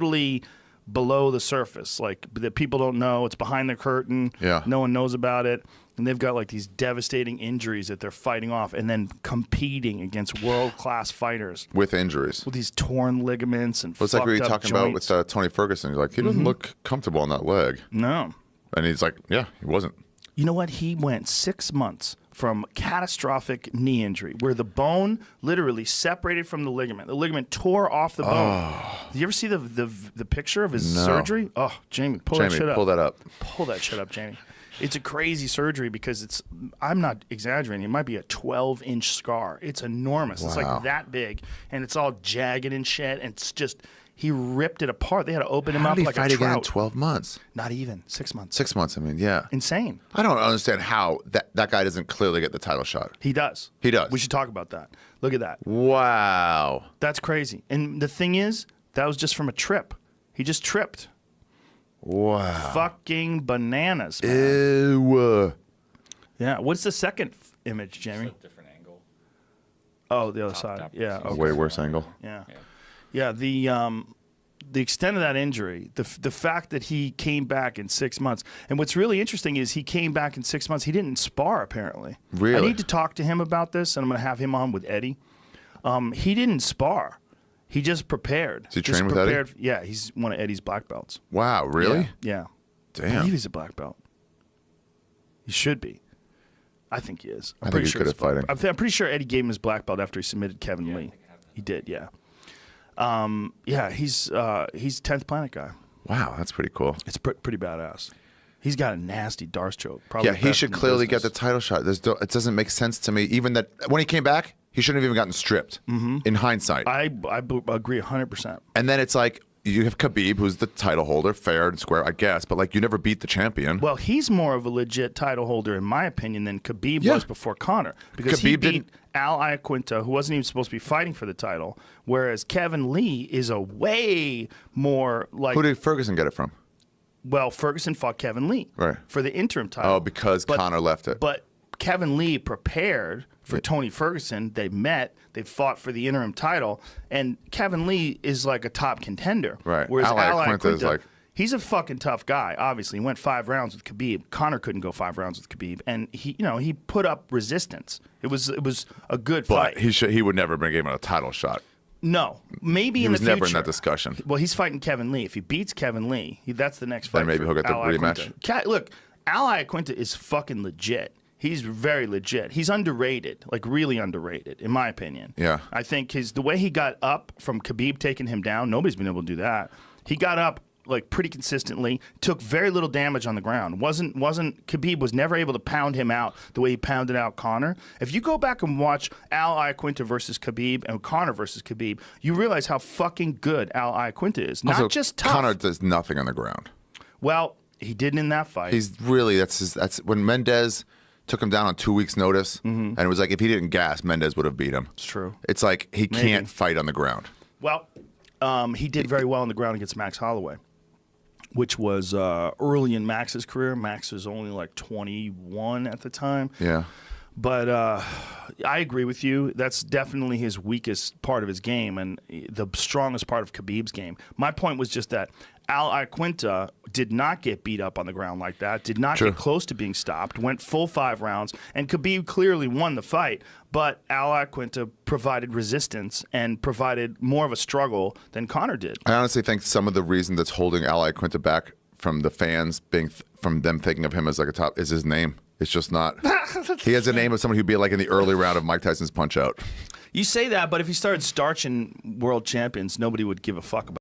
totally below the surface. Like, that people don't know. It's behind the curtain. Yeah. No one knows about it. And they've got like these devastating injuries that they're fighting off and then competing against world-class fighters. With injuries. With these torn ligaments and It's like what you're talking joints. about with Tony Ferguson. He's like, he doesn't look comfortable on that leg. No. And he's like, yeah, he wasn't. You know what? He went 6 months from catastrophic knee injury where the bone literally separated from the ligament. The ligament tore off the bone. Did you ever see the picture of his surgery? Oh, Jamie, pull that shit up. Pull that up. Pull that shit up, Jamie. It's a crazy surgery because it's, I'm not exaggerating, it might be a 12-inch scar. It's enormous. Wow. It's like that big, and it's all jagged and shit, and it's just, he ripped it apart. They had to open him up like a trout. How did he fight again in 12 months? Not even. 6 months. 6 months, I mean, yeah. Insane. I don't understand how that guy doesn't clearly get the title shot. He does. He does. We should talk about that. Look at that. Wow. That's crazy. And the thing is, that was just from a trip. He just tripped. Wow. Fucking bananas, man. Ew. Yeah. What's the second image, Jamie? It's a different angle. Oh, the other side. Yeah. Okay. Way worse angle. Yeah. Yeah. The extent of that injury, the fact that he came back in 6 months, and what's really interesting is he came back in 6 months. He didn't spar, apparently. Really? I need to talk to him about this, and I'm going to have him on with Eddie. He didn't spar. He just prepared. Does he train with Eddie? Yeah, he's one of Eddie's black belts. Wow, really? Yeah. Damn. I believe he's a black belt. He should be. I think he is. I think he's good at fighting. I'm pretty sure Eddie gave him his black belt after he submitted Kevin Lee. He did, yeah. Yeah, he's 10th Planet guy. Wow, that's pretty cool. It's pretty badass. He's got a nasty Darce choke. Probably yeah, he should clearly get the title shot. It doesn't make sense to me. Even that when he came back, he shouldn't have even gotten stripped. In hindsight, I agree 100%. And then it's like you have Khabib, who's the title holder, fair and square, I guess. But like, you never beat the champion. Well, he's more of a legit title holder, in my opinion, than Khabib was before Conor, because Khabib he beat Al Iaquinta, who wasn't even supposed to be fighting for the title, whereas Kevin Lee is a way more like. Who did Ferguson get it from? Well, Ferguson fought Kevin Lee for the interim title. Oh, because Conor left it. But Kevin Lee prepared for Tony Ferguson. They met. They fought for the interim title. And Kevin Lee is like a top contender. Right. Whereas Al Iaquinta is like... He's a fucking tough guy, obviously. He went 5 rounds with Khabib. Conor couldn't go 5 rounds with Khabib. And he put up resistance. It was a good fight. But he would never been given a title shot. No, maybe in the future. He was never in that discussion. Well, he's fighting Kevin Lee. If he beats Kevin Lee, that's the next fight. Then maybe he'll get the rematch. Look, Al Iaquinta is fucking legit. He's very legit. He's underrated, like really underrated, in my opinion. Yeah. I think the way he got up from Khabib taking him down, nobody's been able to do that. He got up like pretty consistently, took very little damage on the ground. Khabib was never able to pound him out the way he pounded out Conor. If you go back and watch Al Iaquinta versus Khabib and Conor versus Khabib, you realize how fucking good Al Iaquinta is. Not also, just tough. Conor does nothing on the ground. Well, he didn't in that fight. He's really that's when Mendez took him down on 2 weeks' notice, and it was like if he didn't gas, Mendez would have beat him. It's true. It's like he can't fight on the ground. Well, he did very well on the ground against Max Holloway, which was early in Max's career. Max was only like 21 at the time. Yeah. But I agree with you. That's definitely his weakest part of his game and the strongest part of Khabib's game. My point was just that Al Iaquinta did not get beat up on the ground like that, did not get close to being stopped, went full 5 rounds, and Khabib clearly won the fight, but Al Iaquinta provided resistance and provided more of a struggle than Conor did. I honestly think some of the reason that's holding Al Iaquinta back from the fans, from them thinking of him as like a top, is his name. It's just not. He has a name of someone who'd be like in the early round of Mike Tyson's Punch-Out. You say that, but if he started starching world champions, nobody would give a fuck about it.